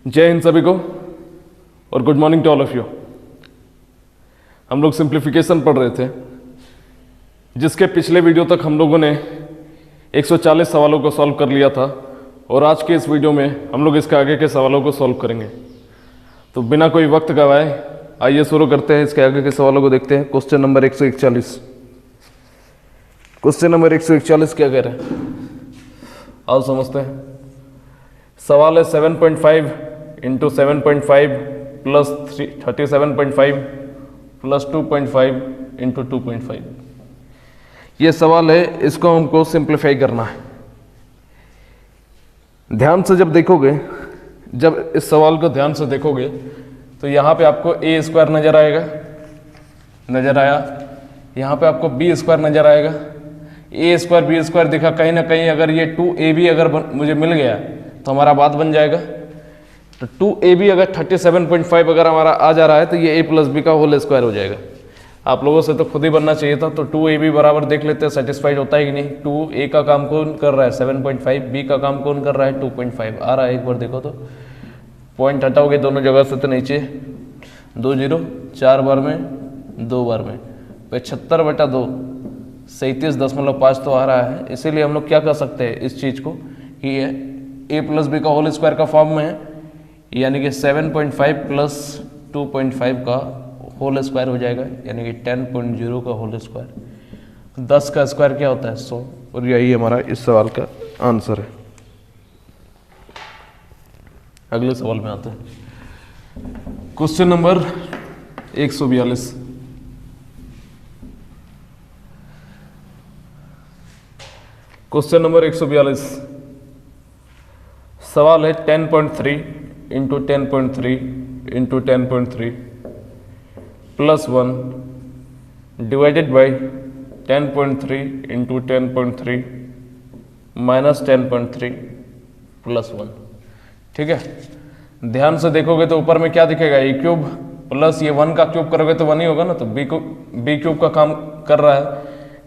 जय हिंद सभी को और good morning to all of you. हम लोग सिंप्लीफिकेशन पढ़ रहे थे, जिसके पिछले वीडियो तक हम लोगों ने 140 सवालों को सॉल्व कर लिया था और आज के इस वीडियो में हम लोग इसके आगे के सवालों को सॉल्व करेंगे। तो बिना कोई वक्त गवाए आइए शुरू करते हैं, इसके आगे के सवालों को देखते हैं। Question number 141। क्वेश्चन नंबर 141 क्या कह रहे हैं, आओ समझते हैं। सवाल है 7.5 इंटू 7.5 प्लस 37.5 प्लस 2.5 इंटू 2.5। ये सवाल है, इसको हमको सिंप्लीफाई करना है। ध्यान से जब देखोगे, जब इस सवाल को ध्यान से देखोगे तो यहाँ पे आपको ए स्क्वायर नजर आएगा, नजर आया। यहाँ पे आपको बी स्क्वायर नजर आएगा। ए स्क्वायर बी स्क्वायर दिखा, कहीं ना कहीं अगर ये 2ab अगर मुझे मिल गया तो हमारा बात बन जाएगा। तो 2ab अगर 37.5 अगर हमारा आ जा रहा है तो ये a प्लस बी का होल स्क्वायर हो जाएगा। आप लोगों से तो खुद ही बनना चाहिए था। तो 2ab बराबर देख लेते हैं सेटिस्फाइड होता है कि नहीं। 2a का काम कौन कर रहा है 7.5, b का काम कौन कर रहा है 2.5 आ रहा है। एक बार देखो तो पॉइंट हटाओगे दोनों जगह से तो नीचे 2 0, 4 बार में 2 बार में 75/2 37.5 तो आ रहा है। इसीलिए हम लोग क्या कर सकते हैं इस चीज़ को कि ये a प्लस बी का होल स्क्वायर का फॉर्म में है, यानी कि 7.5 प्लस 2.5 का होल स्क्वायर हो जाएगा, यानी कि 10.0 का होल स्क्वायर। 10 का स्क्वायर क्या होता है 100, और यही हमारा इस सवाल का आंसर है। अगले सवाल में आते हैं। Question number 142। क्वेश्चन नंबर 142 सवाल है 10.3 into 10.3 into 10.3 plus 1 divided by 10.3 into 10.3 minus 10.3 plus 1। ठीक है, ध्यान से देखोगे तो ऊपर में क्या दिखेगा ए क्यूब प्लस ये 1 का क्यूब करोगे तो 1 ही होगा ना, तो बी क्यूब का काम कर रहा है।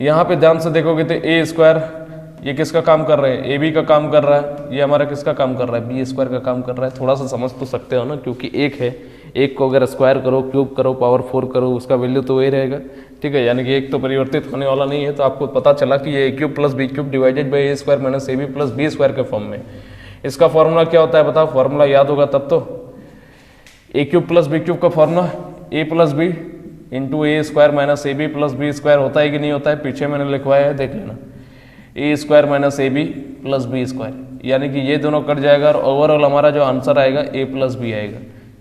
यहाँ पे ध्यान से देखोगे तो ए स्क्वायर ये किसका काम कर रहे हैं, ए बी का काम कर रहा है। ये हमारा किसका काम कर रहा है, बी स्क्वायर का काम कर रहा है। थोड़ा सा समझ तो सकते हो ना, क्योंकि एक है, एक को अगर स्क्वायर करो, क्यूब करो, पावर 4 करो, उसका वैल्यू तो वही रहेगा। ठीक है, यानी कि एक तो परिवर्तित होने वाला नहीं है। तो आपको पता चला कि ये A cube plus B cube divided by A square minus A B plus B square के फॉर्म में। इसका फॉर्मूला क्या होता है बताओ, फॉर्मूला याद होगा तब तो। A cube plus B cube का formula A plus B into A square minus A B plus B square होता है कि नहीं होता है, पीछे मैंने लिखवाया है, देख लेना। A square minus A B plus B square, यानी कि ये दोनों कट जाएगा और ओवरऑल हमारा जो आंसर आएगा ए प्लस बी आएगा।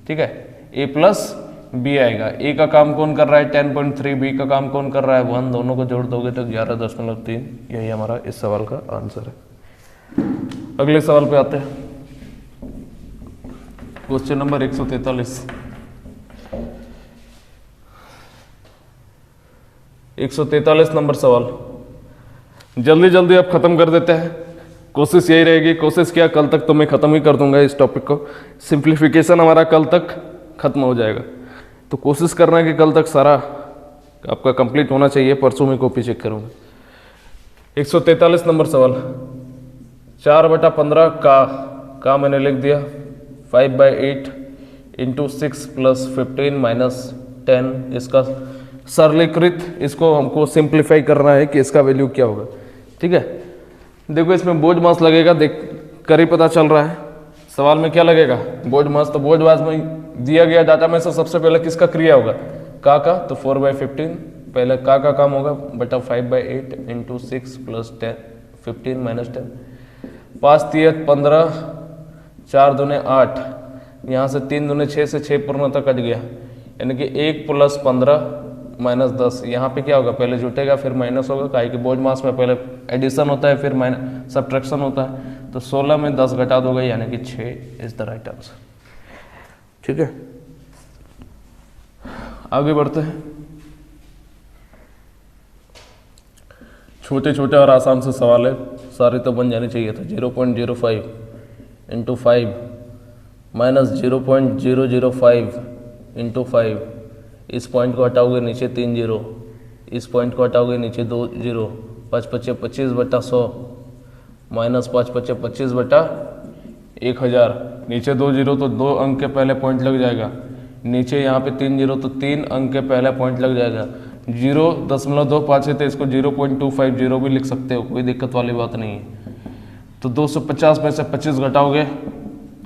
ठीक है, ए प्लस बी आएगा। ए का काम कौन कर रहा है 10.3, बी का काम कौन कर रहा है 1, दोनों को जोड़ दोगे तो 11.3। यही हमारा इस सवाल का आंसर है। अगले सवाल पे आते हैं। Question number 143। 143 नंबर सवाल जल्दी जल्दी अब खत्म कर देते हैं। कोशिश यही रहेगी, कोशिश किया कल तक तो मैं खत्म ही कर दूंगा इस टॉपिक को। सिंप्लीफिकेशन हमारा कल तक खत्म हो जाएगा, तो कोशिश करना है कि कल तक सारा आपका कंप्लीट होना चाहिए। परसों में कॉपी चेक करूंगा। 143 नंबर सवाल 4/15 का मैंने लिख दिया 5/8 इंटू 6 प्लस 15 माइनस 10। इसका सरलीकृत, इसको हमको सिंप्लीफाई करना है कि इसका वैल्यू क्या होगा। ठीक है, देखो इसमें बोझ मास लगेगा, देख कर ही पता चल रहा है। सवाल में क्या लगेगा बोझ मास, तो बोझ मास में दिया गया डाटा में से सबसे पहले किसका क्रिया होगा का, तो 4/15 पहले का काम होगा बटा 5/8 इंटू 6 प्लस 10 15 माइनस 10। 5 3 15, 4 दूने 8, यहाँ से 3 दूने 6 से 6 पूर्णतः कट गया, यानी कि 1 प्लस 15 माइनस 10। यहाँ पे क्या होगा पहले जुटेगा फिर माइनस होगा, काहे कि बोझ मास में पहले एडिशन होता है फिर माइनस सब्ट्रैक्शन होता है। तो 16 में 10 घटा दोगे यानी कि 6 इज द राइट आंसर। ठीक है, आगे बढ़ते हैं। छोटे छोटे और आसान से सवाल है, सारे तो बन जाने चाहिए था। 0.05 इंटू 5 माइनस 0.005 इंटू 5। इस पॉइंट को हटाओगे नीचे 3 0, इस पॉइंट को हटाओगे नीचे 2 0। 5 5 25/100 माइनस 5 5 25/, 1000, नीचे 2 जीरो तो 2 अंक के पहले पॉइंट लग जाएगा, नीचे यहाँ पे 3 जीरो तो 3 अंक के पहले पॉइंट लग जाएगा। 0.25 है तो इसको 0.250 भी लिख सकते हो, कोई दिक्कत वाली बात नहीं है। तो 250 में से 25 घटाओगे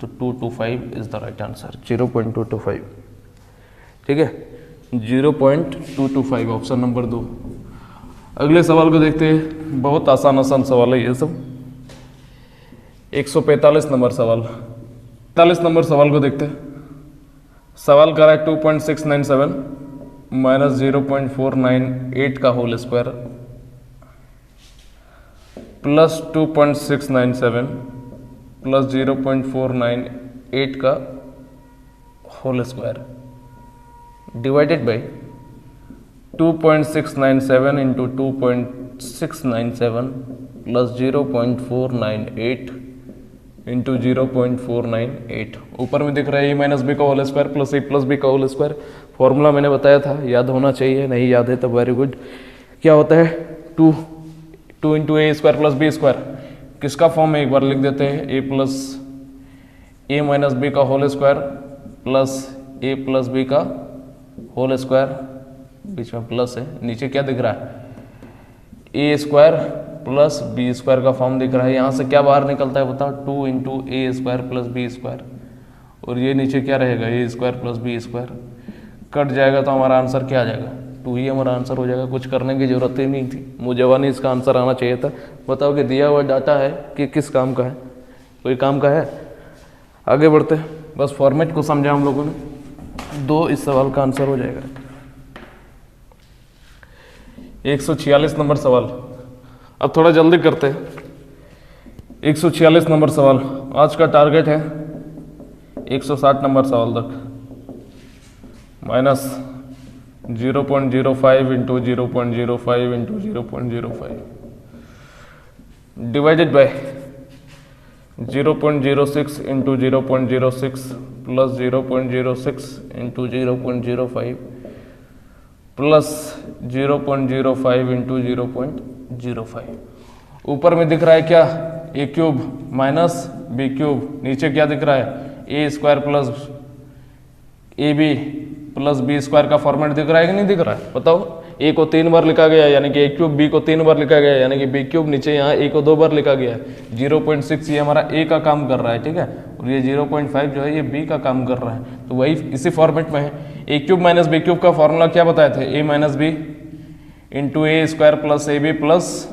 तो 225 इज द राइट आंसर, 0.225। ठीक है, 0.225 ऑप्शन नंबर 2। अगले सवाल को देखते हैं, बहुत आसान सवाल है ये सब। 145 नंबर सवाल, 45 नंबर सवाल को देखते हैं। सवाल कर रहा है 2.697 माइनस 0.498 का होल स्क्वायर प्लस 2.697 प्लस 0.498 का whole square divided by 2.697 into 2.697 plus 0.498 into 0.498। ऊपर में दिख रहा है ए माइनस बी का whole square plus A plus B का होल स्क्वायर। फॉर्मूला मैंने बताया था, याद होना चाहिए, नहीं याद है तो वेरी गुड। क्या होता है, 2 into A square plus B square, किसका फॉर्म है एक बार लिख देते हैं, ए प्लस ए माइनस बी का whole square plus A plus B का होल स्क्वायर, बीच में प्लस है, नीचे क्या दिख रहा है, A square plus B square का फॉर्म दिख रहा है। यहाँ से क्या बाहर निकलता है बताओ, 2 into A square plus B square, और ये नीचे क्या रहेगा, A square plus B square, cut जाएगा तो हमारा आंसर क्या आ जाएगा, 2 ही हमारा आंसर हो जाएगा। कुछ करने की जरूरत ही नहीं थी, मुझे नहीं इसका आंसर आना चाहिए था। बताओ कि दिया हुआ डाटा है कि किस काम का है, कोई काम का है। आगे बढ़ते हैं, बस फॉर्मेट को समझा हम लोगों ने, 2 इस सवाल का आंसर हो जाएगा। 146 नंबर सवाल, अब थोड़ा जल्दी करते हैं। 146 नंबर सवाल, आज का टारगेट है 160 नंबर सवाल तक, minus 0.05 into 0.05 into 0.05 divided by 0.06 into 0.06 plus 0.06 into 0.05 plus 0.05 into 0.05। ऊपर में दिख रहा है क्या, A cube minus B cube, नीचे क्या दिख रहा है, A square plus A B plus B square का फॉर्मेट दिख रहा है कि नहीं दिख रहा है, बताओ। ए को 3 बार लिखा गया यानी कि ए क्यूब, बी को 3 बार लिखा गया यानी कि बी क्यूब, नीचे यहाँ ए को 2 बार लिखा गया है। 0.6 ये हमारा ए का काम कर रहा है, ठीक है, और ये 0.5 जो है ये बी का काम कर रहा है, तो वही इसी फॉर्मेट में है। A cube minus B cube का फॉर्मूला क्या बताए थे, A minus B into A square plus A B plus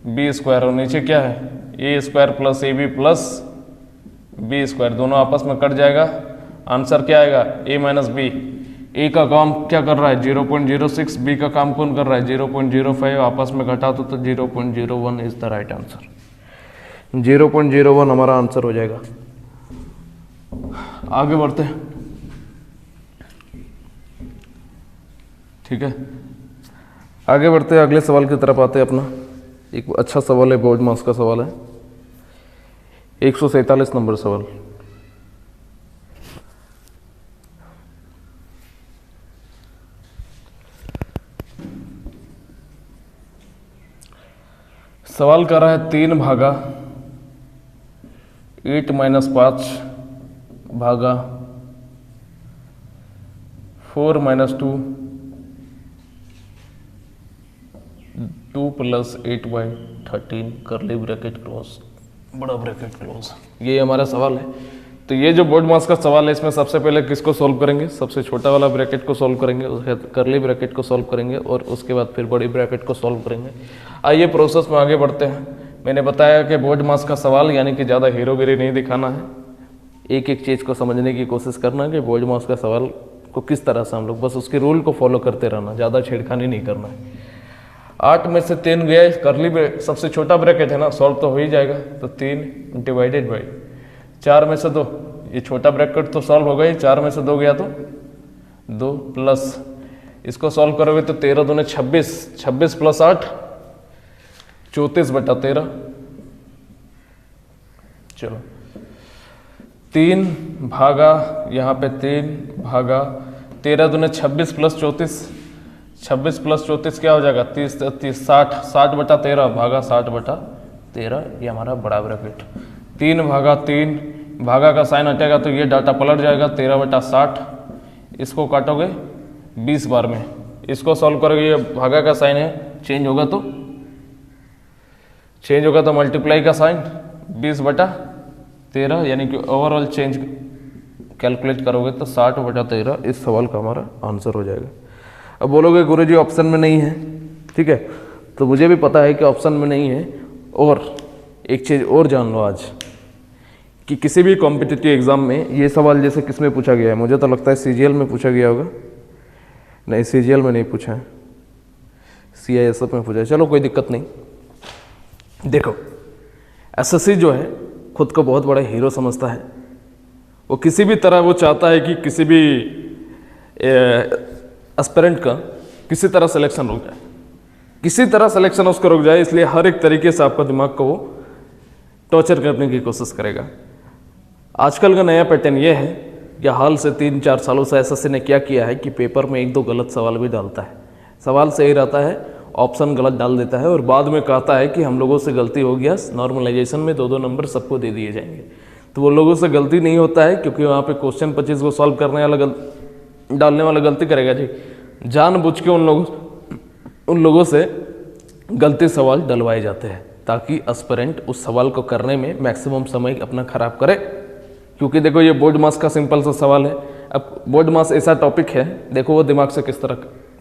B square, और नीचे क्या है, A square plus A B plus B square, दोनों आपस में कट जाएगा, आंसर क्या आएगा, ए माइनस बी। ए का काम क्या कर रहा है 0.06, बी का काम कौन कर रहा है 0.05, आपस में घटा तो 0.01 इज द राइट आंसर। 0.01 हमारा आंसर हो जाएगा। आगे बढ़ते हैं, ठीक है, आगे बढ़ते हैं, अगले सवाल की तरफ आते हैं। अपना एक अच्छा सवाल है, बोर्ड मास का सवाल है, 147 नंबर सवाल। सवाल कर रहा है 3 भागा 8 माइनस 5 भागा 4 माइनस 2 2 प्लस 8 बाई 13 करली ब्रैकेट क्लोज, बड़ा ब्रैकेट क्लोज। ये हमारा सवाल है। तो ये जो बोर्ड मास का सवाल है, इसमें सबसे पहले किसको सॉल्व करेंगे, सबसे छोटा वाला ब्रैकेट को सॉल्व करेंगे, उसके बाद करली ब्रैकेट को सॉल्व करेंगे, और उसके बाद फिर बड़ी ब्रैकेट को सॉल्व करेंगे। आइए प्रोसेस में आगे बढ़ते हैं। मैंने बताया कि बोर्ड मास का सवाल यानी कि ज़्यादा हीरोगिरी नहीं दिखाना है, एक एक चीज़ को समझने की कोशिश करना है कि बोर्ड मास का सवाल को किस तरह से हम लोग बस उसके रूल को फॉलो करते रहना, ज़्यादा छेड़खानी नहीं करना है। 8 में से 3 गया, करली सबसे छोटा ब्रैकेट है ना, सॉल्व तो हो ही जाएगा, तो 3 डिवाइडेड बाई 4 में से 2, ये छोटा ब्रैकेट तो सॉल्व हो गई, 4 में से 2 गया तो 2 प्लस इसको सॉल्व करोगे तो 13 दूने 26, 26 प्लस 8 34/13। चलो 3 भागा यहाँ पे 3 भागा 13 दूने 26 प्लस 34, 26 प्लस 34 क्या हो जाएगा 30 60, 60/13 भागा 60/13, ये हमारा बड़ा ब्रैकेट। 3/3, भागा का साइन हटेगा तो ये डाटा पलट जाएगा 13/60। इसको काटोगे 20 बार में, इसको सॉल्व करोगे, ये भागा का साइन है, चेंज होगा तो मल्टीप्लाई का साइन 20/13, यानी कि ओवरऑल चेंज कैलकुलेट करोगे तो 60/13 इस सवाल का हमारा आंसर हो जाएगा। अब बोलोगे गुरुजी ऑप्शन में नहीं है, ठीक है, तो मुझे भी पता है कि ऑप्शन में नहीं है। और एक चीज़ और जान लो आज कि किसी भी कॉम्पिटिटिव एग्जाम में ये सवाल जैसे किस में पूछा गया है, मुझे तो लगता है CGL में पूछा गया होगा। नहीं, CGL में नहीं पूछा है, CISF में पूछा है। चलो कोई दिक्कत नहीं। देखो SSC जो है खुद को बहुत बड़ा हीरो समझता है। वो किसी भी तरह वो चाहता है कि किसी भी एस्पिरेंट का किसी तरह सिलेक्शन रुक जाए, किसी तरह सिलेक्शन उसका रुक जाए, इसलिए हर एक तरीके से आपका दिमाग को वो टॉर्चर करने की कोशिश करेगा। आजकल का नया पैटर्न ये है, या हाल से 3-4 सालों से SSC ने क्या किया है कि पेपर में 1-2 गलत सवाल भी डालता है। सवाल सही रहता है, ऑप्शन गलत डाल देता है और बाद में कहता है कि हम लोगों से गलती हो गया, नॉर्मलाइजेशन में 2-2 नंबर सबको दे दिए जाएंगे। तो वो लोगों से गलती नहीं होता है, क्योंकि वहाँ पे क्वेश्चन 25 को सॉल्व करने वाला डालने वाला गलती करेगा जी, जानबूझ के उन लोगों से गलती सवाल डलवाए जाते हैं ताकि एस्पिरेंट उस सवाल को करने में मैक्सिमम समय अपना खराब करे। क्योंकि देखो ये बोर्ड मास का सिंपल सा सवाल है। अब बोर्ड मास ऐसा टॉपिक है, देखो वो दिमाग से किस तरह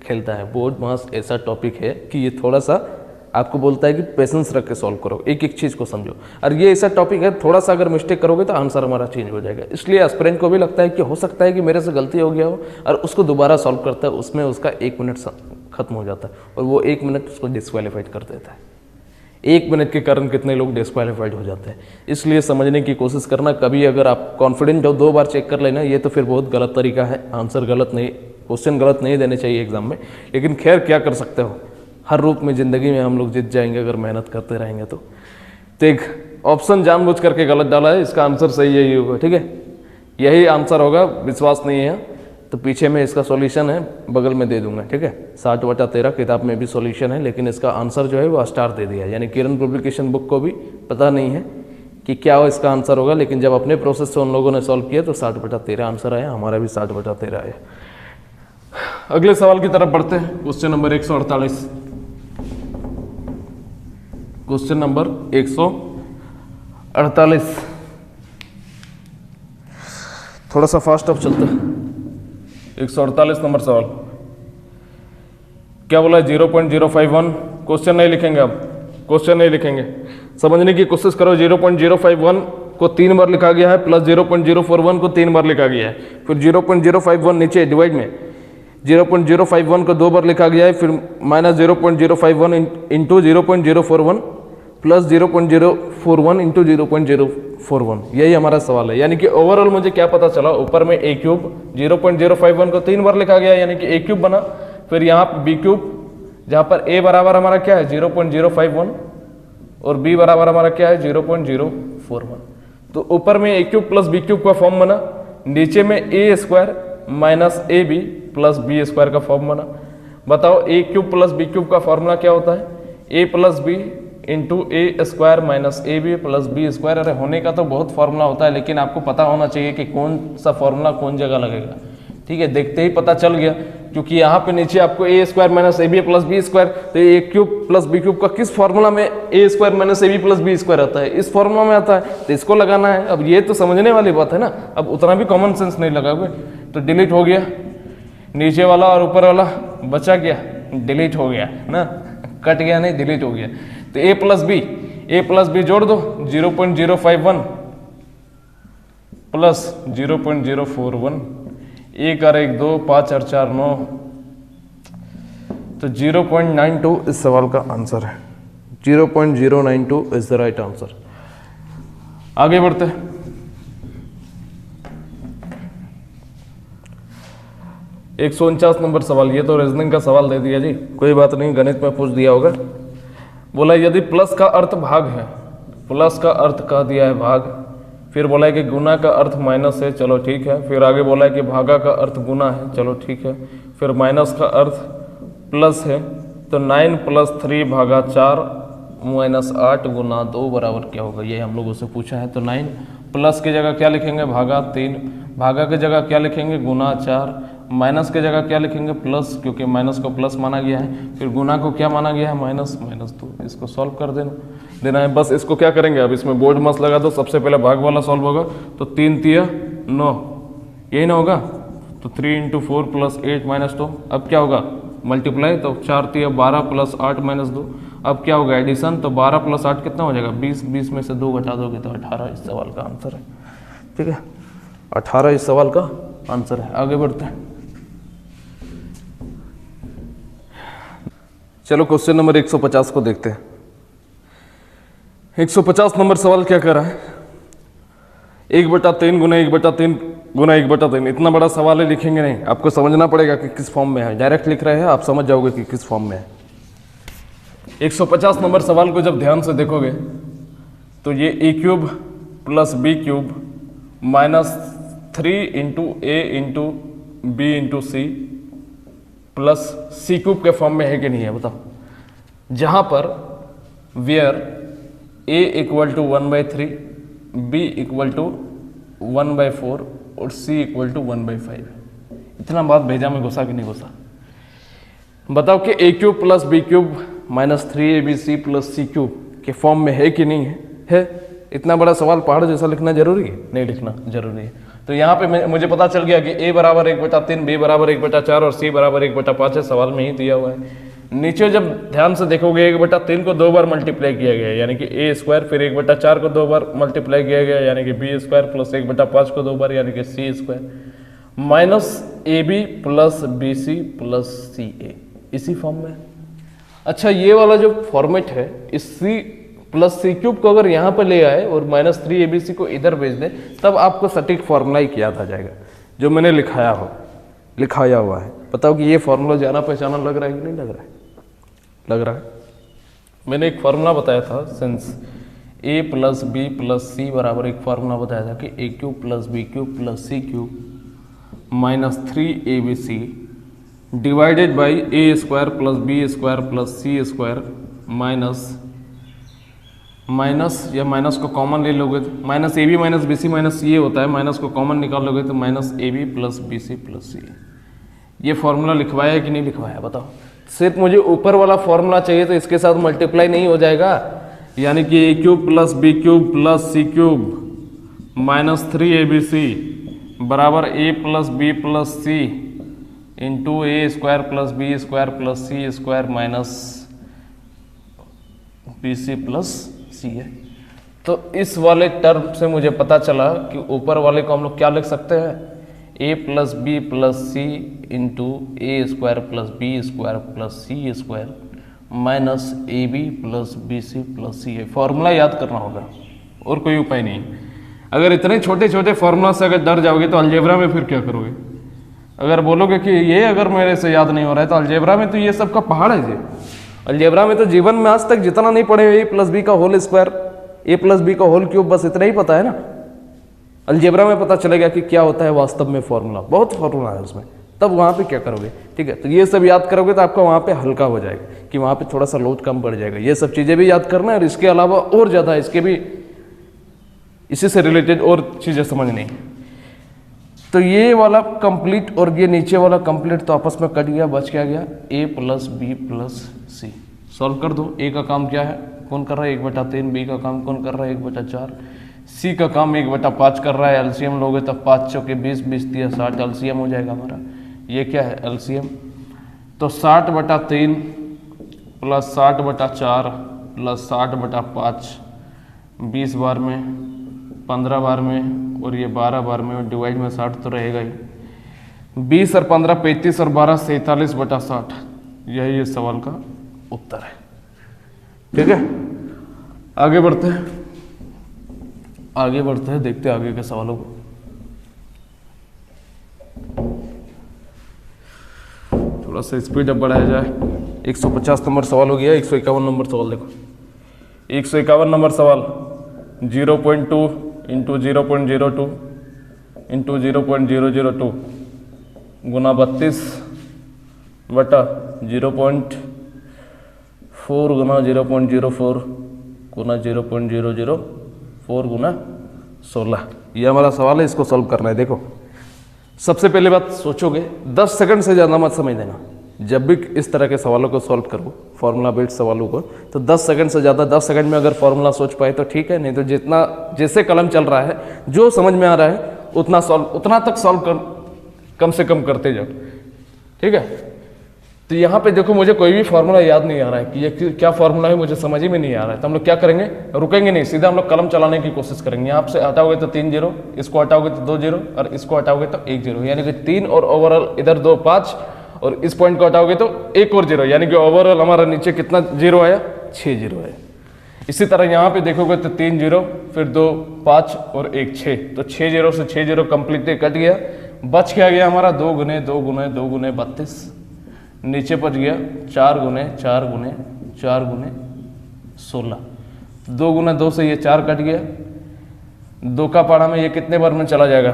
खेलता है। बोर्ड मास ऐसा टॉपिक है कि ये थोड़ा सा आपको बोलता है कि पेशेंस रख के सॉल्व करो, एक एक चीज़ को समझो। और ये ऐसा टॉपिक है, थोड़ा सा अगर मिस्टेक करोगे तो आंसर हमारा चेंज हो जाएगा। इसलिए एस्पिरेंट को भी लगता है कि हो सकता है कि मेरे से गलती हो गया हो, और उसको दोबारा सॉल्व करता है, उसमें उसका 1 मिनट खत्म हो जाता है और वो 1 मिनट उसको डिस्क्वालीफाइड कर देता है। 1 मिनट के कारण कितने लोग डिस्क्वालीफाइड हो जाते हैं। इसलिए समझने की कोशिश करना, कभी अगर आप कॉन्फिडेंट हो 2 बार चेक कर लेना, ये तो फिर बहुत गलत तरीका है। आंसर गलत नहीं, क्वेश्चन गलत नहीं देने चाहिए एग्जाम में, लेकिन खैर क्या कर सकते हो, हर रूप में ज़िंदगी में हम लोग जीत जाएंगे अगर मेहनत करते रहेंगे तो। एक ऑप्शन जानबूझ करके गलत डाला है, इसका आंसर सही यही होगा, ठीक है, यही आंसर होगा। विश्वास नहीं है तो पीछे में इसका सॉल्यूशन है, बगल में दे दूंगा, ठीक है। 60/13 किताब में भी सॉल्यूशन है, लेकिन इसका आंसर जो है वो स्टार दे दिया है, यानी किरण पब्लिकेशन बुक को भी पता नहीं है कि क्या इसका आंसर होगा, लेकिन जब अपने प्रोसेस से उन लोगों ने सॉल्व किया तो 60/13 आंसर आया, हमारा भी 60/13 आया। अगले सवाल की तरफ बढ़ते हैं। क्वेश्चन नंबर 148, क्वेश्चन नंबर 148, थोड़ा सा फास्ट अब चलता है। 148 नंबर सवाल क्या बोला है, 0.051। क्वेश्चन नहीं लिखेंगे, अब क्वेश्चन नहीं लिखेंगे, समझने की कोशिश करो। 0.051 को 3 बार लिखा गया है, प्लस 0.041 को 3 बार लिखा गया है, फिर 0.051 नीचे डिवाइड में 0.051 को 2 बार लिखा गया है, फिर माइनस 0.051 इंटू 0.041 प्लस 0.041 इंटू 0.041। यही हमारा सवाल है। यानी कि ओवरऑल मुझे क्या पता चला, ऊपर में a क्यूब 0.051 को 3 बार लिखा गया, यानी कि a क्यूब बना, फिर यहाँ पर b क्यूब, जहाँ पर a बराबर हमारा क्या है 0.051 और b बराबर हमारा क्या है 0.041। तो ऊपर में a cube plus b cube का फॉर्म बना, नीचे में a square minus A B plus B square का फॉर्म बना। बताओ a cube plus b cube का फॉर्मूला क्या होता है, a plus B into A square minus A B plus B square. अरे होने का तो बहुत फार्मूला होता है, लेकिन आपको पता होना चाहिए कि कौन सा फार्मूला कौन जगह लगेगा, ठीक है। देखते ही पता चल गया, क्योंकि यहाँ पे नीचे आपको A square minus A B plus B square, तो A cube plus B cube का किस फार्मूला में A square minus A B plus B square आता है, इस फार्मूला में आता है, तो इसको लगाना है। अब ये तो समझने वाली बात है ना, अब उतना भी कॉमन सेंस नहीं लगाओगे तो डिलीट हो गया, नीचे वाला और ऊपर वाला बचा गया, डिलीट हो गया ना, कट गया नहीं, डिलीट हो गया। तो a प्लस बी जोड़ दो, 0.051 प्लस 0.041, 1 और 1 2, 5 और 4 9, तो 0.92 इस सवाल का आंसर है। 0.092 इज द राइट आंसर। आगे बढ़ते हैं। एक 149 नंबर सवाल, ये तो रीजनिंग का सवाल दे दिया जी, कोई बात नहीं, गणित में पूछ दिया होगा। बोला यदि प्लस का अर्थ भाग है, प्लस का अर्थ कह दिया है भाग, फिर बोला है कि गुना का अर्थ माइनस है, चलो ठीक है, फिर आगे बोला है कि भागा का अर्थ गुना है, चलो ठीक है, फिर माइनस का अर्थ प्लस है, तो 9 + 3 / 4 -8 गुना 2 बराबर क्या होगा, ये हम लोगों से पूछा है। तो 9 प्लस की जगह क्या लिखेंगे, भागा 3, भागा की जगह क्या लिखेंगे, गुना 4, माइनस की जगह क्या लिखेंगे, प्लस, क्योंकि माइनस को प्लस माना गया है, फिर गुना को क्या माना गया है, माइनस, -2। इसको सॉल्व कर देना है बस। इसको क्या करेंगे, अब इसमें बोर्ड मस्त लगा दो। सबसे पहले भाग वाला सॉल्व होगा, तो 3 तिया 9, यही ना होगा। तो 3 × 4 + 8 - 2, अब क्या होगा, मल्टीप्लाई, तो 4 तिया 12 + 8 - 2, अब क्या होगा, एडिशन, तो 12 + 8 कितना हो जाएगा, 20, 20 में से 2 घटा दोगे तो 18 इस सवाल का आंसर है। ठीक है, 18 इस सवाल का आंसर है। आगे बढ़ते हैं, चलो क्वेश्चन नंबर 150 को देखते हैं। 150 नंबर सवाल क्या कर रहा है, 1/3 गुना 1/3 गुना 1/3। इतना बड़ा सवाल है, लिखेंगे नहीं, आपको समझना पड़ेगा कि किस फॉर्म में है। डायरेक्ट लिख रहे हैं, आप समझ जाओगे कि किस फॉर्म में है। 150 नंबर सवाल को जब ध्यान से देखोगे तो ये a³ + b³ -3 × a × b × c plus c³ के फॉर्म में है कि नहीं है, बताओ। जहां पर वेयर a = 1/3, b = 1/4 और c = 1/5। इतना बात भेजा में घुसा कि नहीं घुसा, बताओ कि a³ + b³ -3abc + c³ के फॉर्म में है कि नहीं है। इतना बड़ा सवाल पहाड़ जैसा लिखना जरूरी है, नहीं लिखना जरूरी है। तो यहाँ पे मुझे पता चल गया कि a = 1/3, b = 1/4 और c = 1/5 है, सवाल में ही दिया हुआ है। नीचे जब ध्यान से देखोगे 1/3 को 2 बार मल्टीप्लाई किया गया है, यानी कि a², फिर 1/4 को 2 बार मल्टीप्लाई किया गया, यानी कि b² + 1/5 को 2 बार, यानी कि c² -ab + bc + ca, इसी फॉर्म में। अच्छा, ये वाला जो फॉर्मेट है, इस c + c³ को अगर यहाँ पर ले आए और -3abc को इधर भेज दें, तब आपको सटीक फॉर्मूला ही याद आ जाएगा, जो मैंने लिखाया हुआ है। बताओ कि ये फॉर्मूला जाना पहचाना लग रहा है कि नहीं लग रहा है, लग रहा है। मैंने एक फार्मूला बताया था, सिंस a + b + c बराबर, एक फार्मूला बताया था कि a³ + b³ + c³ -3abc divided by a² + b² + c² minus या माइनस को कॉमन ले लोगे तो -ab - bc माइनस ये होता है, माइनस को कॉमन निकाल लोगे तो -ab + bc + c। ये फॉर्मूला लिखवाया है कि नहीं लिखवाया, बताओ। सिर्फ मुझे ऊपर वाला फॉर्मूला चाहिए, तो इसके साथ मल्टीप्लाई नहीं हो जाएगा, यानी कि a³ + b³ + c³ -3abc बराबर a + b + c × a² + b² + c² bc + c है। तो इस वाले टर्म से मुझे पता चला कि ऊपर वाले को हम लोग क्या लिख सकते हैं, a + b + c × a² + b² + c² -ab + bc + c है। फॉर्मूला याद करना होगा, और कोई उपाय नहीं। अगर इतने छोटे छोटे फॉर्मूला से अगर डर जाओगे तो अलजेब्रा में फिर क्या करोगे। अगर बोलोगे कि ये अगर मेरे से याद नहीं हो रहा है, तो अलजेब्रा में तो ये सब का पहाड़ है जी। अलजेब्रा में तो जीवन में आज तक जितना नहीं पढ़े, a + b का होल स्क्वायर, a + b का होल क्यूब, बस इतना ही पता है ना। अलजेब्रा में पता चलेगा कि क्या होता है वास्तव में फॉर्मूला, बहुत फॉर्मूला है उसमें, तब वहाँ पे क्या करोगे। ठीक है, तो ये सब याद करोगे तो आपका वहाँ पे हल्का हो जाएगा, कि वहाँ पे थोड़ा सा लोड कम पड़ जाएगा। ये सब चीज़ें भी याद करना है, और इसके अलावा और ज़्यादा इसके भी इसी से रिलेटेड और चीज़ें समझनी। तो ये वाला कंप्लीट और ये नीचे वाला कंप्लीट तो आपस में कट गया, बच क्या गया, a + b + c। सॉल्व कर दो। a का काम क्या है, कौन कर रहा है, 1/3, b का काम कौन कर रहा है, 1/4, c का काम 1/5 कर रहा है। एलसीएम लोगे तो 5 चौके 20, 20 × 60 एलसीएम हो जाएगा हमारा। ये क्या है, एलसीएम। तो 60/3 + 60/4 + 60/5 20 बार में, 15 बार में, और ये 12 बार में, डिवाइड में 60 तो रहेगा ही। 20 और 15 35 और 12 47/60, यही इस सवाल का उत्तर है। ठीक है, आगे बढ़ते हैं, देखते हैं आगे के सवालों को। थोड़ा सा स्पीड अप बढ़ाया जाए। 150 नंबर सवाल हो गया। 151 नंबर सवाल देखो। 151 नंबर सवाल 0.2 × 0.02 × 0.002 गुना 32/0.4 4 गुना 0.04 गुना 0.004 गुना 16। ये हमारा सवाल है, इसको सॉल्व करना है। देखो सबसे पहले बात सोचोगे, 10 सेकंड से ज़्यादा मत समझ देना। जब भी इस तरह के सवालों को सॉल्व करो, फॉर्मूला बेस्ड सवालों को, तो 10 सेकंड से ज़्यादा, 10 सेकंड में अगर फॉर्मूला सोच पाए तो ठीक है, नहीं तो जितना जैसे कलम चल रहा है, जो समझ में आ रहा है उतना तक सॉल्व कम से कम करते जाओ, ठीक है। तो यहाँ पे देखो मुझे कोई भी फार्मूला याद नहीं आ रहा है कि ये क्या फार्मूला है, मुझे समझ ही में नहीं आ रहा है। तो हम लोग क्या करेंगे, रुकेंगे नहीं, सीधा हम लोग कलम चलाने की कोशिश करेंगे। यहाँ से हटाओगे तो 3 0, इसको हटाओगे तो 2 0 और इसको हटाओगे तो 1 0, यानी कि 3 और ओवरऑल इधर 2 5 और इस पॉइंट को हटाओगे तो 1 और 0, यानी कि ओवरऑल हमारा नीचे कितना 0 आया, 6 0 आया। इसी तरह यहाँ पे देखोगे तो 3 0, फिर 2 5 और 1 6, तो 6 0 से 6 0 कंप्लीटली कट गया। बच क्या गया हमारा 2 गुने 2 गुने 2 गुने 32, नीचे बच गया 4 गुने 4 गुने 4 गुने 16। 2 गुना 2 से ये 4 कट गया, 2 का पारा में ये कितने बार में चला जाएगा,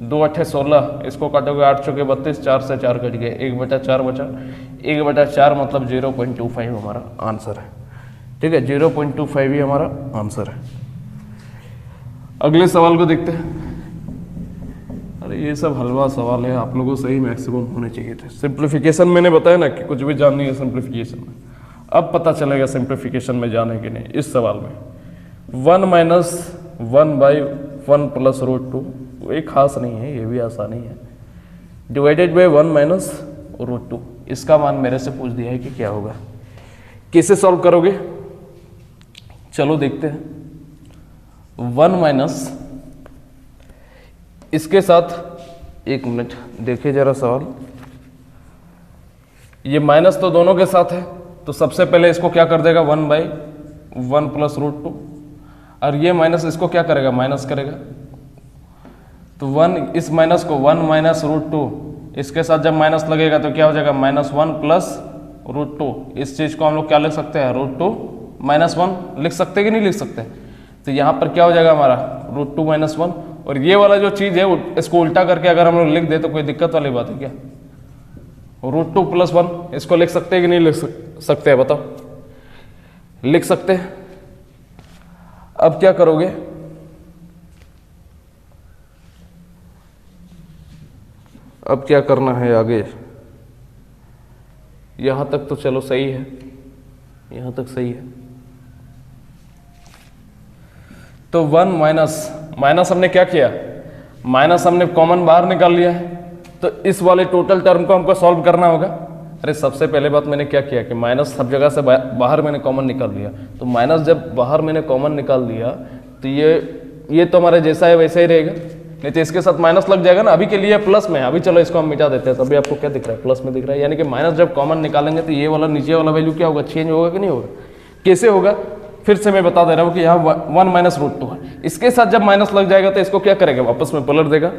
2 8 16, इसको काटोगे 8 चौके 32, 4 से 4 कट गया, 1/4 बचा, 1/4 मतलब 0.25 हमारा आंसर है, ठीक है। 0.25 ही हमारा आंसर है। अगले सवाल को देखते हैं। अरे ये सब हलवा सवाल है, आप लोगों से ही मैक्सिमम होने चाहिए थे। सिंप्लीफिकेशन मैंने बताया ना कि कुछ भी जाननी है सिंप्लीफिकेशन में, अब पता चलेगा सिंप्लीफिकेशन में जाने के नहीं। इस सवाल में 1 - 1/1 + √2, ये खास नहीं है, ये भी आसानी है, डिवाइडेड बाई 1 - √2। इसका मान मेरे से पूछ दिया है कि क्या होगा, कैसे सॉल्व करोगे, चलो देखते हैं। 1 - इसके साथ, एक मिनट देखिए जरा सवाल, ये माइनस तो दोनों के साथ है, तो सबसे पहले इसको क्या कर देगा 1/1 + √2, और ये माइनस इसको क्या करेगा, माइनस करेगा। तो 1 इस माइनस को 1 - √2, इसके साथ जब माइनस लगेगा तो क्या हो जाएगा -1 + √2। इस चीज को हम लोग क्या लिख सकते हैं, √2 - 1 लिख सकते हैं कि नहीं लिख सकते। तो यहाँ पर क्या हो जाएगा हमारा √2 - 1, और ये वाला जो चीज है इसको उल्टा करके अगर हम लोग लिख दे तो कोई दिक्कत वाली बात है क्या, √2 + 1 इसको लिख सकते हैं कि नहीं लिख सकते हैं, बताओ, लिख सकते हैं। अब क्या करोगे, अब क्या करना है आगे, यहां तक तो चलो सही है, यहां तक सही है। तो 1 माइनस हमने क्या किया, माइनस हमने कॉमन बाहर निकाल लिया है, तो इस वाले टोटल टर्म को हमको सॉल्व करना होगा। अरे सबसे पहले बात मैंने क्या किया कि माइनस सब जगह से बाहर मैंने कॉमन निकाल लिया, तो माइनस जब बाहर मैंने कॉमन निकाल दिया तो ये तो हमारे जैसा है वैसा ही रहेगा, नहीं तो इसके साथ माइनस लग जाएगा ना। अभी के लिए प्लस में, अभी चलो इसको हम मिटा देते हैं, तभी आपको क्या दिख रहा है, प्लस में दिख रहा है, यानी कि माइनस जब कॉमन निकालेंगे तो ये वाला नीचे वाला वैल्यू क्या होगा, चेंज होगा कि नहीं होगा, कैसे होगा, फिर से मैं बता दे रहा हूँ कि यहाँ 1 - √2 है, इसके साथ जब माइनस लग जाएगा तो इसको क्या करेगा, वापस में पलट देगा।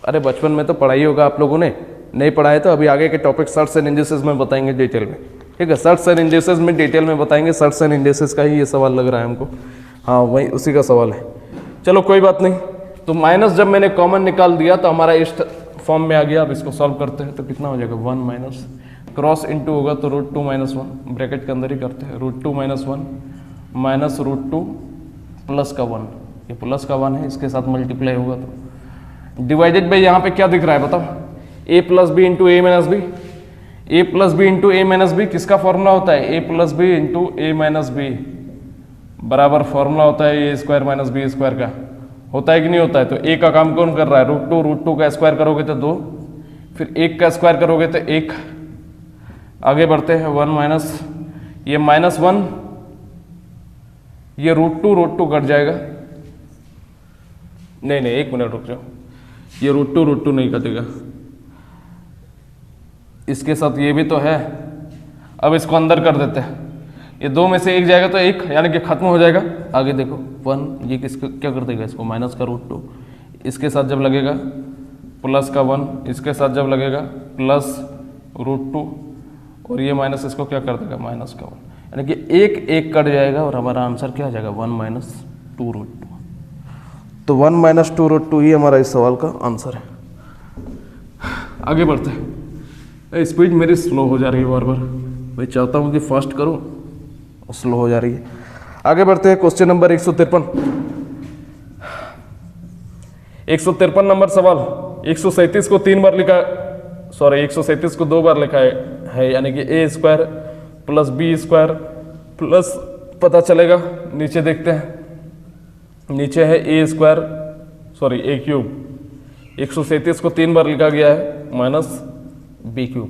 अरे बचपन में तो पढ़ाई होगा आप लोगों ने, नहीं पढ़ाए तो अभी आगे के टॉपिक सर्ट्स एंड इंडेक्सेस में बताएंगे डिटेल में, ठीक है। सर्ट्स एंड इंडेक्सेस में डिटेल में बताएंगे, सर्ट्स एंड इंडेक्सेस का ही ये सवाल लग रहा है हमको, हाँ वही उसी का सवाल है। चलो कोई बात नहीं, तो माइनस जब मैंने कॉमन निकाल दिया तो हमारा इस फॉर्म में आ गया। अब इसको सॉल्व करते हैं तो कितना हो जाएगा, 1 - क्रॉस इंटू होगा तो √2 - 1, ब्रैकेट के अंदर ही करते हैं, √2 - 1 -√2 प्लस का 1, ये प्लस का 1 है, इसके साथ मल्टीप्लाई होगा तो डिवाइडेड बाई, यहाँ पे क्या दिख रहा है बताओ, a + b × a - b, a + b × a - b किसका फॉर्मूला होता है, a + b × a - b बराबर फॉर्मूला होता है a² - b² का, होता है कि नहीं होता है। तो a का काम कौन कर रहा है, √2 का स्क्वायर करोगे तो 2, फिर 1 का स्क्वायर करोगे तो 1, आगे बढ़ते हैं 1 - ये -1, ये √2 कट जाएगा, नहीं 1 मिनट रुक जाओ, ये √2 नहीं कटेगा, इसके साथ ये भी तो है। अब इसको अंदर कर देते हैं, ये 2 में से 1 जाएगा तो 1, यानी कि खत्म हो जाएगा। आगे देखो 1, ये किसको क्या कर देगा, इसको माइनस का √2, इसके साथ जब लगेगा प्लस का 1, इसके साथ जब लगेगा प्लस √2, और ये माइनस इसको क्या कर देगा, माइनस का 1, यानी कि 1 कट जाएगा और हमारा आंसर क्या आ जाएगा, 1 - 2√2। तो 1 - 2√2 ही हमारा इस सवाल का आंसर है। आगे बढ़ते हैं। स्पीड मेरी स्लो हो जा रही है बार बार, मैं चाहता हूँ कि फास्ट करो, स्लो हो जा रही है। आगे बढ़ते हैं क्वेश्चन नंबर 153। 153 नंबर सवाल। 137 को 3 बार लिखा, सॉरी 137 को 2 बार लिखा है, यानी कि A square plus B square plus, पता चलेगा नीचे देखते हैं, नीचे है A square sorry A cube, 137 को 3 बार लिखा गया है माइनस बी क्यूब।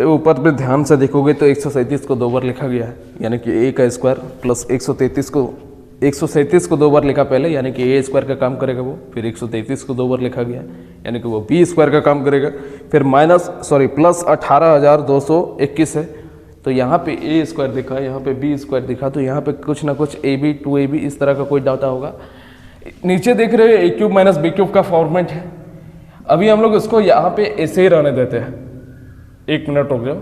ऊपर में ध्यान से देखोगे तो 137 को 2 बार लिखा गया है, यानी कि ए का स्क्वायर प्लस 137 को 2 बार लिखा पहले, यानी कि ए स्क्वायर का काम करेगा वो, फिर 133 को 2 बार लिखा गया है, यानी कि वो बी स्क्वायर का काम करेगा, फिर प्लस 18,221 है, तो यहाँ पे ए स्क्वायर दिखा, यहाँ पे बी स्क्वायर दिखा, तो यहाँ पे कुछ ना कुछ ए बी 2ab इस तरह का कोई डाटा होगा। नीचे देख रहे हो ए क्यूब माइनस बी क्यूब का फॉर्मेट है। अभी हम लोग इसको यहाँ पे ऐसे ही रहने देते हैं, 1 मिनट रुक जाओ।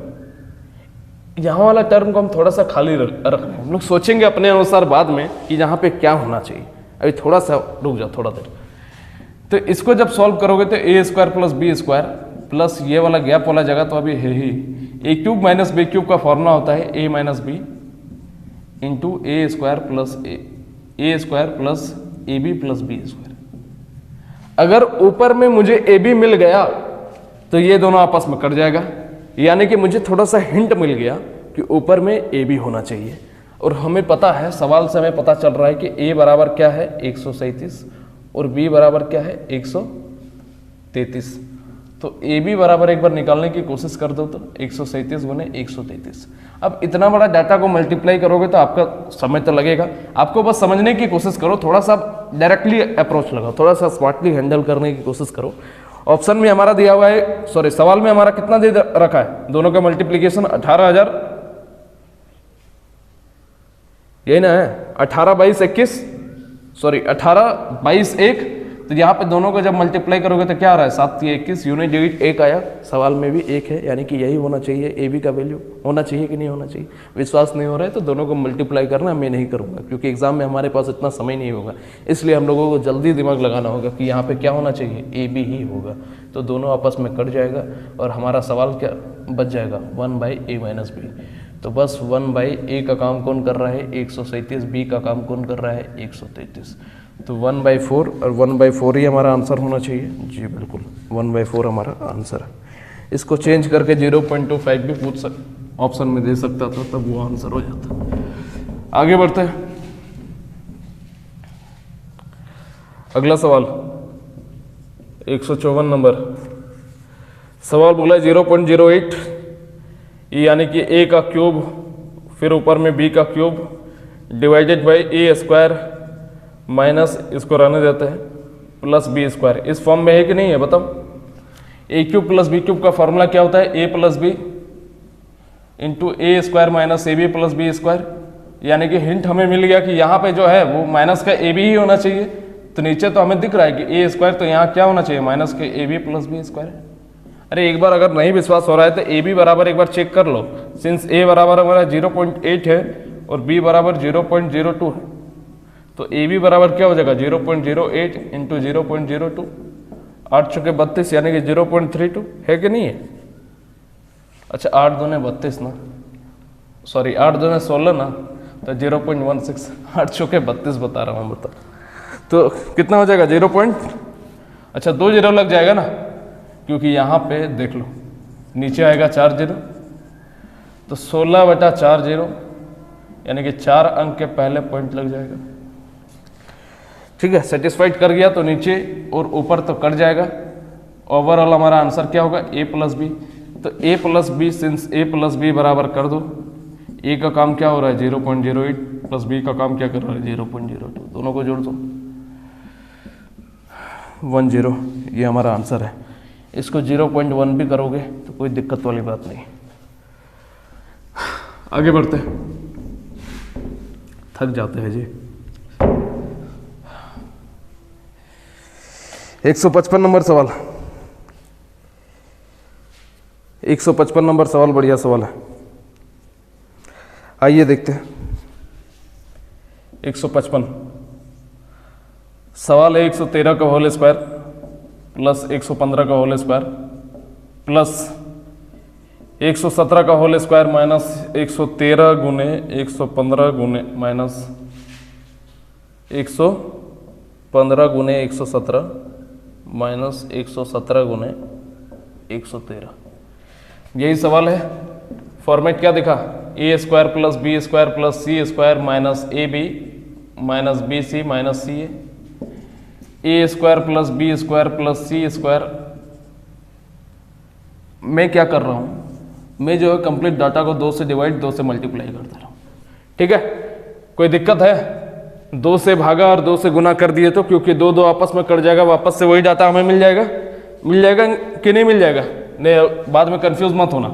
यहाँ वाला टर्म को हम थोड़ा सा खाली रख रहे हैं, हम लोग सोचेंगे अपने अनुसार बाद में कि यहाँ पे क्या होना चाहिए। अभी थोड़ा सा रुक जाओ, थोड़ा देर। तो इसको जब सॉल्व करोगे तो A square plus B square plus ये वाला गैप वाला जगह तो अभी है ही, A cube minus B cube का फॉर्मूला होता है A minus B into A square plus A B plus B square. अगर ऊपर में मुझे ए बी मिल गया तो ये दोनों आपस में कट जाएगा, यानी कि मुझे थोड़ा सा हिंट मिल गया कि ऊपर में ए बी होना चाहिए। और हमें पता है, सवाल से हमें पता चल रहा है कि ए बराबर क्या है 137 और बी बराबर क्या है 133। तो ए बी बराबर एक बार निकालने की कोशिश कर दो तो 137 गुने 133। अब इतना बड़ा डाटा को मल्टीप्लाई करोगे तो आपका समय तो लगेगा, आपको बस समझने की कोशिश करो, थोड़ा सा डायरेक्टली अप्रोच लगाओ, थोड़ा सा स्मार्टली हैंडल करने की कोशिश करो। ऑप्शन में हमारा दिया हुआ है, सॉरी सवाल में हमारा कितना दे रखा है, दोनों का मल्टीप्लीकेशन 18,000, यही ना है 18 22 21, सॉरी 18 22 1, तो यहाँ पे दोनों को जब मल्टीप्लाई करोगे तो क्या आ रहा है 7 3 21, यूनिट डिजिट 1 आया, सवाल में भी 1 है, यानी कि यही होना चाहिए, ए बी का वैल्यू होना चाहिए कि नहीं होना चाहिए। विश्वास नहीं हो रहा है तो दोनों को मल्टीप्लाई करना मैं नहीं करूँगा, क्योंकि एग्जाम में हमारे पास इतना समय नहीं होगा, इसलिए हम लोगों को जल्दी दिमाग लगाना होगा कि यहाँ पे क्या होना चाहिए, ए बी ही होगा, तो दोनों आपस में कट जाएगा और हमारा सवाल क्या बच जाएगा 1/a माइनस बी। तो बस 1/a का काम कौन कर रहा है 137, बी का काम कौन कर रहा है 133, तो 1/4 और 1/4 ही हमारा आंसर होना चाहिए। जी बिल्कुल 1/4 हमारा आंसर है। इसको चेंज करके 0.25 भी पूछ ऑप्शन में दे सकता था, तब वो आंसर हो जाता। आगे बढ़ते हैं, अगला सवाल 154 नंबर सवाल बोला 0.08, यानी कि a का क्यूब फिर ऊपर में b का cube divided by A square minus इसको रहने देते हैं प्लस बी स्क्वायर। इस फॉर्म में है कि नहीं है बताओ। A cube plus B cube का फॉर्मूला क्या होता है, A plus B into A square minus A B plus B square, यानी कि हिंट हमें मिल गया कि यहाँ पे जो है वो माइनस का ए बी ही होना चाहिए। तो नीचे तो हमें दिख रहा है कि ए स्क्वायर, तो यहाँ क्या होना चाहिए माइनस के A B plus B square. अरे एक बार अगर नहीं विश्वास हो रहा है तो ए बी बराबर एक बार चेक कर लो, सिंस ए बराबर हमारा 0.8 है और बी बराबर 0.02 है, तो ए बी बराबर क्या हो जाएगा 0.08 इंटू 0.02, 8 चौके 32 यानी कि 0.32 है कि नहीं है। अच्छा 8 दूने 32 ना, सॉरी 8 दूने 16 ना, तो 0.16, 8 चौके 32 बता रहा हूँ, बता तो कितना हो जाएगा 0. अच्छा 2 जीरो लग जाएगा ना, क्योंकि यहाँ पे देख लो नीचे आएगा 4 जीरो, तो 16/4 जीरो यानी कि 4 अंक के पहले पॉइंट लग जाएगा। ठीक है, सेटिस्फाइड कर गया तो नीचे और ऊपर तो कट जाएगा। ओवरऑल हमारा आंसर क्या होगा a प्लस बी, तो a plus B, since a plus B बराबर कर दो, a का काम क्या हो रहा है 0.08 प्लस b का काम क्या कर रहा है 0.02, दोनों को जोड़ दो 10, ये हमारा आंसर है। इसको 0.1 भी करोगे तो कोई दिक्कत वाली बात नहीं। आगे बढ़ते हैं, थक जाते हैं जी। 155 नंबर सवाल, 155 नंबर सवाल बढ़िया सवाल है, आइए देखते हैं। 155 सवाल है 113 का होल स्क्वायर प्लस 115 का होल स्क्वायर प्लस 117 का होल स्क्वायर माइनस 113 गुने 115 गुने माइनस 115 गुने 117 माइनस 117 गुने 113। यही सवाल है। फॉर्मेट क्या दिखा, A square plus B square plus C square minus A B minus B C minus C A square plus B square plus C square. मैं क्या कर रहा हूँ, मैं जो है कंप्लीट डाटा को 2 से डिवाइड 2 से मल्टीप्लाई करता रहा हूँ। ठीक है, कोई दिक्कत है? 2 से भागा और 2 से गुना कर दिए तो, क्योंकि 2 2 आपस में कट जाएगा, वापस से वही डाटा हमें मिल जाएगा कि नहीं मिल जाएगा? नहीं, बाद में कंफ्यूज मत होना।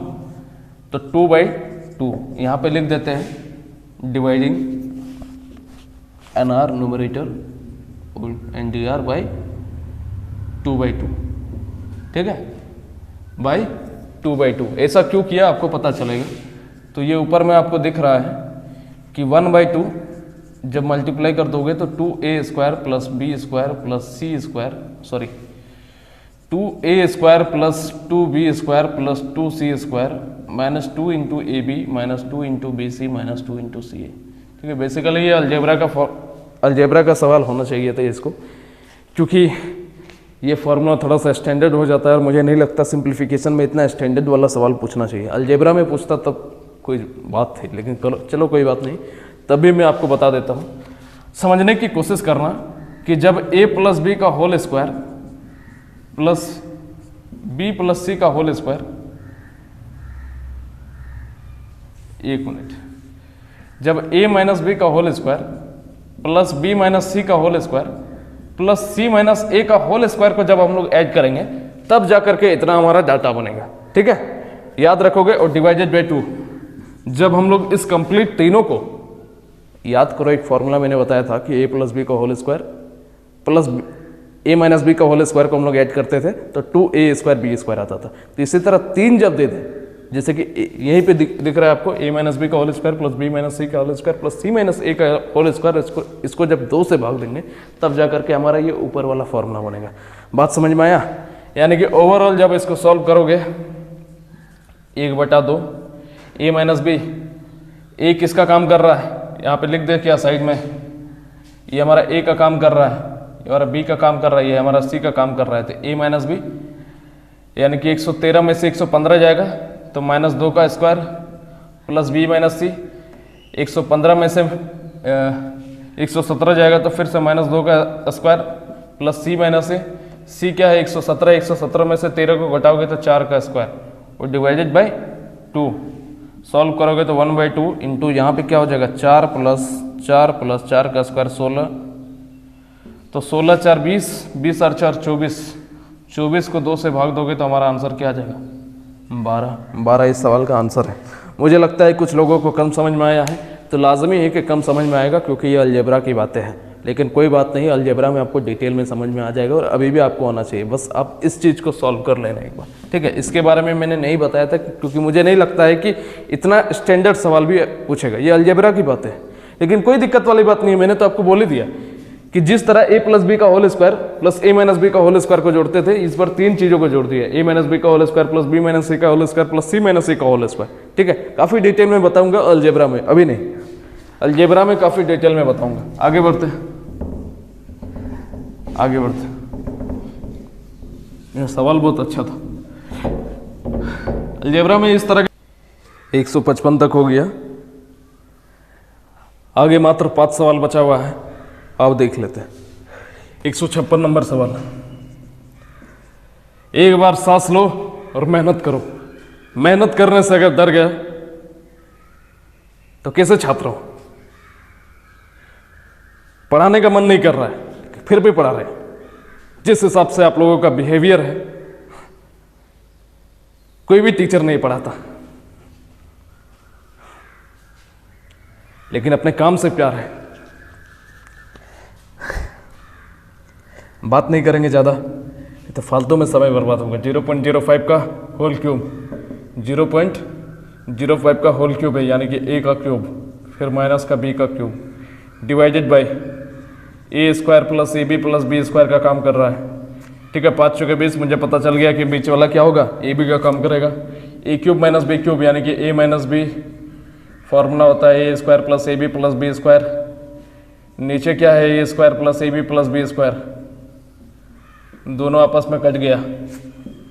तो 2/2 यहाँ पे लिख देते हैं, dividing NR numerator and DR by 2/2। ठीक है, बाई 2/2। ऐसा क्यों किया आपको पता चलेगा। तो ये ऊपर में आपको दिख रहा है कि 1/2 जब मल्टीप्लाई कर दोगे तो 2a square plus B square plus C square, sorry 2a square plus 2b square plus 2c square minus 2 into A B minus 2 into B C minus 2 into C A. ठीक है, बेसिकली ये algebra का सवाल होना चाहिए था इसको, क्योंकि ये फॉर्मूला थोड़ा सा स्टैंडर्ड हो जाता है और मुझे नहीं लगता सिंप्लीफिकेशन में इतना स्टैंडर्ड वाला सवाल पूछना चाहिए। अलजेब्रा में पूछता तब कोई बात थी, लेकिन चलो कोई बात नहीं, तब भी मैं आपको बता देता हूँ। समझने की कोशिश करना कि जब a प्लस बी का whole square plus b plus C का होल स्क्वायर, एक मिनट, जब a माइनस बी का whole square plus b minus C का whole square plus C minus A का होल स्क्वायर को जब हम लोग ऐड करेंगे तब जाकर के इतना हमारा डाटा बनेगा। ठीक है, याद रखोगे। और डिवाइडेड बाई 2, जब हम लोग इस कंप्लीट तीनों को याद करो, एक फॉर्मूला मैंने बताया था कि a प्लस बी का whole square plus a minus B का होल स्क्वायर को हम लोग ऐड करते थे तो 2a स्क्वायर बी स्क्वायर आता था। तो इसी तरह 3 जब दे दें, जैसे कि यहीं पे दिख रहा है आपको a माइनस बी का whole square plus b minus C का whole square plus c minus A का होल स्क्वायर, इसको जब 2 से भाग देंगे तब जा करके हमारा ये ऊपर वाला फॉर्मूला बनेगा। बात समझ में आया? यानी कि ओवरऑल जब इसको सॉल्व करोगे 1/2 a माइनस बी, ए किसका काम कर रहा है, यहाँ पे लिख दे क्या साइड में, ये हमारा a का काम कर रहा है, ये हमारा b का काम कर रहा है, ये हमारा c का काम कर रहा है। तो a माइनस बी यानी कि 113 में से 115 जाएगा तो -2 का स्क्वायर प्लस b माइनस सी, 115 में से 117 जाएगा तो फिर से -2 का स्क्वायर प्लस c माइनस ए, c क्या है 117 में से 13 को घटाओगे तो 4 का स्क्वायर और डिवाइडेड बाई 2। सॉल्व करोगे तो 1/2 इंटू यहाँ पे क्या हो जाएगा 4 प्लस 4 का स्क्वायर 16, तो 16 4 20, 20 और 4 24, 24 को 2 से भाग दोगे तो हमारा आंसर क्या आ जाएगा 12 इस सवाल का आंसर है। मुझे लगता है कुछ लोगों को कम समझ में आया है, तो लाजमी है कि कम समझ में आएगा क्योंकि ये अलजेब्रा की बातें हैं, लेकिन कोई बात नहीं, अलजेब्रा में आपको डिटेल में समझ में आ जाएगा और अभी भी आपको आना चाहिए। बस आप इस चीज़ को सॉल्व कर लेना एक बार, ठीक है। इसके बारे में मैंने नहीं बताया था क्योंकि मुझे नहीं लगता है कि इतना स्टैंडर्ड सवाल भी पूछेगा, ये अलजेब्रा की बातें है। लेकिन कोई दिक्कत वाली बात नहीं है, मैंने तो आपको बोल ही दिया कि जिस तरह a प्लस बी का whole square plus a minus B का होल स्क्वायर को जोड़ते थे, इस पर 3 चीज़ों को जोड़ दिया, a माइनस बी का whole square plus b minus C का whole square plus c minus C का होल स्क्वायर, ठीक है। काफ़ी डिटेल में बताऊंगा अलजेब्रा में, अभी नहीं, अलजेब्रा में काफ़ी डिटेल में बताऊंगा। आगे बढ़ते, यह सवाल बहुत अच्छा था। अलजेब्रा में इस तरह 155 तक हो गया, आगे मात्र 5 सवाल बचा हुआ है, आप देख लेते हैं। 156 नंबर सवाल, एक बार सांस लो और मेहनत करो। मेहनत करने से अगर डर गया तो कैसे छात्र हो, पढ़ाने का मन नहीं कर रहा है फिर भी पढ़ा रहे, जिस हिसाब से आप लोगों का बिहेवियर है कोई भी टीचर नहीं पढ़ाता, लेकिन अपने काम से प्यार है। बात नहीं करेंगे ज़्यादा, तो फालतू में समय बर्बाद होगा। 0.05 का होल क्यूब, 0.05 का होल क्यूब है, यानी कि a का क्यूब फिर माइनस का b का cube divided by a square plus A B plus B square का काम कर रहा है, ठीक है। 5 चौके 20, मुझे पता चल गया कि बीच वाला क्या होगा, ए बी का काम करेगा। A cube minus B cube यानी कि ए माइनस बी, फॉर्मूला होता है A square plus A B plus B square. नीचे क्या है, A square plus A B plus B square, दोनों आपस में कट गया।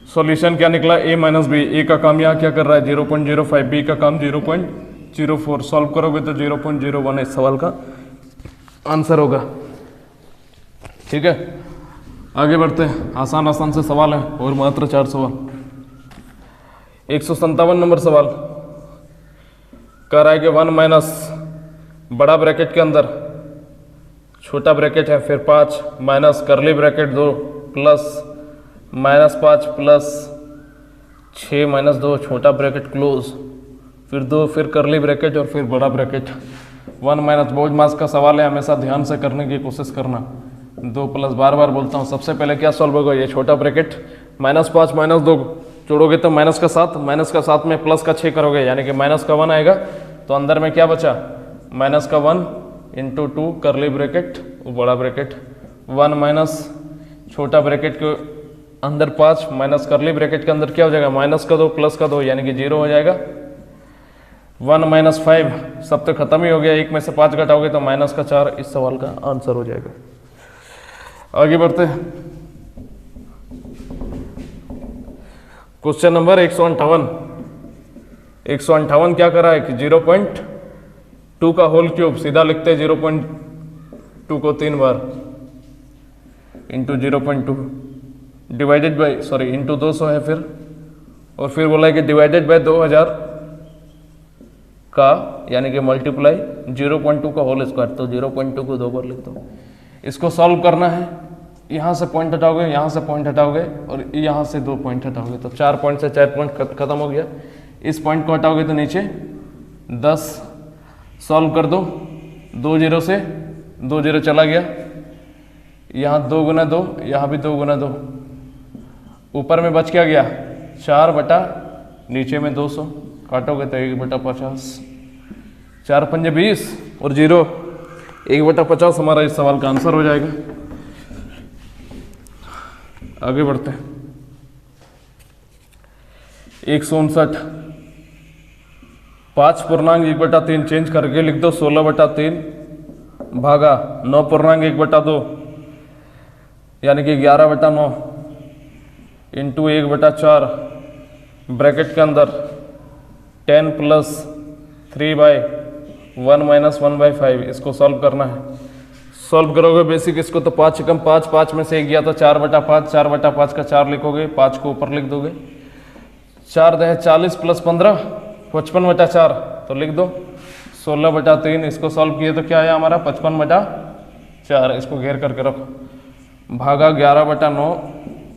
सॉल्यूशन क्या निकला, ए माइनस बी। ए का काम यहाँ क्या कर रहा है 0.05, बी का काम 0.04। सॉल्व करोगे तो 0.01 इस सवाल का आंसर होगा। ठीक है, आगे बढ़ते हैं। आसान आसान से सवाल है और मात्र 4 सवाल। 157 नंबर सवाल कह रहा है कि 1 माइनस बड़ा ब्रैकेट के अंदर छोटा ब्रैकेट है, फिर 5 माइनस करली ब्रैकेट 2 प्लस -5 प्लस 6 माइनस 2 छोटा ब्रैकेट क्लोज, फिर 2, फिर करली ब्रैकेट और फिर बड़ा ब्रैकेट। 1 माइनस बहुत मास का सवाल है, हमेशा ध्यान से करने की कोशिश करना। 2 प्लस बार बार बोलता हूँ। सबसे पहले क्या सॉल्व होगा, ये छोटा ब्रैकेट -5 -2 जोड़ोगे तो माइनस का 7, माइनस का 7 में प्लस का 6 करोगे यानी कि माइनस का 1 आएगा। तो अंदर में क्या बचा, माइनस का 1 इंटू 2 करली ब्रैकेट बड़ा ब्रैकेट। 1 माइनस छोटा ब्रैकेट के अंदर 5 माइनस करली ब्रैकेट के अंदर क्या हो जाएगा, माइनस का 2 प्लस का 2 यानी कि 0 हो जाएगा। 1 माइनस 5 सब तो खत्म ही हो गया, 1 में से 5 घटाओगे तो माइनस का 4 इस सवाल का आंसर हो जाएगा। आगे बढ़ते हैं। Question number 158। 158 क्या करा है कि 0.2 का होल क्यूब, सीधा लिखते हैं 0.2 को 3 bar into 0.2 divided by into 200 है फिर, और फिर बोला है कि डिवाइडेड बाय 2000 का यानी कि मल्टीप्लाई 0.2 का होल स्क्वायर। तो 0.2 को 2 बार लिख दो। इसको सॉल्व करना है, यहाँ से पॉइंट हटाओगे, यहाँ से पॉइंट हटाओगे और यहाँ से 2 पॉइंट हटाओगे तो 4 पॉइंट से 4 पॉइंट खत्म हो गया। इस पॉइंट को हटाओगे तो नीचे 10। सॉल्व कर दो, 2 0 से 2 0 चला गया, यहाँ 2 गुना 2, यहाँ भी 2 गुना 2, ऊपर में बच क्या गया 4 बटा नीचे में 200, काटोगे तो 1/50, 4 पंजे 20 और 0 1/50 हमारा इस सवाल का आंसर हो जाएगा। आगे बढ़ते हैं। 159 5 पूर्णांक 1/3 चेंज करके लिख दो 16/3 भागा 9 पूर्णांक 1/2 यानी कि 11/9 इंटू 1/4 ब्रैकेट के अंदर 10 प्लस 3/1 माइनस 1/5। इसको सॉल्व करना है। सॉल्व करोगे बेसिक इसको तो 5 कम 5, 5 में से 1 गया तो 4/5, 4/5 का 4 लिखोगे, 5 को ऊपर लिख दोगे। 4 दे 40 प्लस 15 55/4 तो लिख दो 16/3। इसको सॉल्व किए तो क्या आया हमारा 55/4। इसको घेर करके रखो, भागा 11/9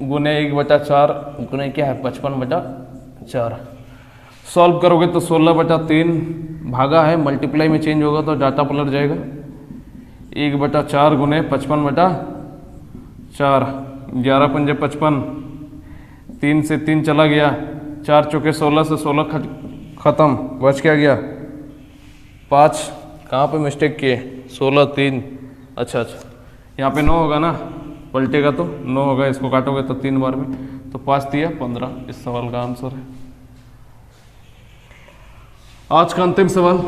गुने 1/4 गुने क्या है 55/4। सॉल्व करोगे तो 16/3 भागा है, मल्टीप्लाई में चेंज होगा तो डाटा पलट जाएगा। 1/4 गुने 55/4, 11 पंजे 55, 3 से 3 चला गया, 4 चौके 16 से 16 खत्म, बच क्या गया 5। कहाँ पे मिस्टेक किए 16 3, अच्छा यहाँ पे 9 होगा ना, पलटेगा तो 9 होगा, इसको काटोगे तो 3 बार में तो 5 दिया 15 इस सवाल का आंसर है। आज का अंतिम सवाल।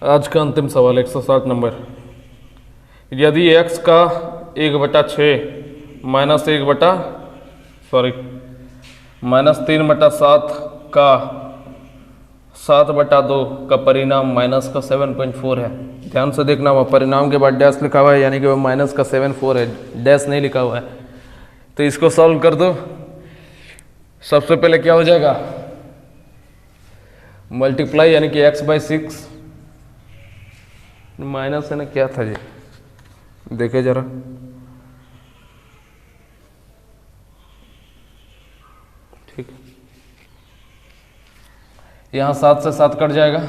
आज का अंतिम सवाल 160 नंबर। यदि x का 1/6 माइनस 3/7 का 7/2 का परिणाम माइनस का 7.4 है। ध्यान से देखना, वह परिणाम के बाद डैश लिखा हुआ है यानी कि वह माइनस का 7.4 है, डैश नहीं लिखा हुआ है। तो इसको सॉल्व कर दो। सबसे पहले क्या हो जाएगा मल्टीप्लाई यानी कि x/6 माइनस है ना, क्या था जी देखे जरा, ठीक है। यहाँ 7 से 7 कट जाएगा,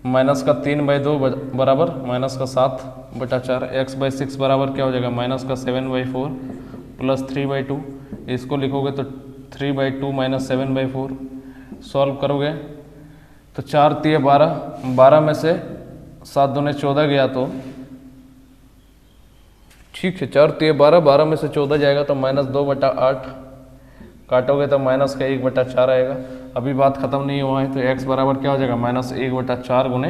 माइनस का 3/2 बराबर माइनस का 7/4। x/6 बराबर क्या हो जाएगा माइनस का 7/4 प्लस 3/2। इसको लिखोगे तो 3/2 माइनस 7/4। सॉल्व करोगे तो 4 3 12, 12 में से 7 दूने 14 गया तो ठीक है, 4 तो ये 12, 12 में से 14 जाएगा तो -2/8, काटोगे तो -1/4 आएगा। अभी बात खत्म नहीं हुआ है, तो x बराबर क्या हो जाएगा -1/4 गुने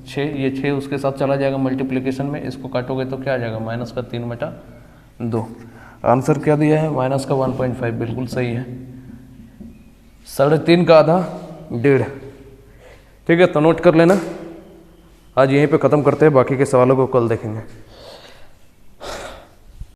6, ये 6 उसके साथ चला जाएगा मल्टीप्लिकेशन में, इसको काटोगे तो क्या आ जाएगा -3/2। आंसर क्या दिया है -1.5, बिल्कुल सही है। 3.5 का आधा 1.5। ठीक है, तो नोट कर लेना। आज यहीं पे ख़त्म करते हैं, बाकी के सवालों को कल देखेंगे।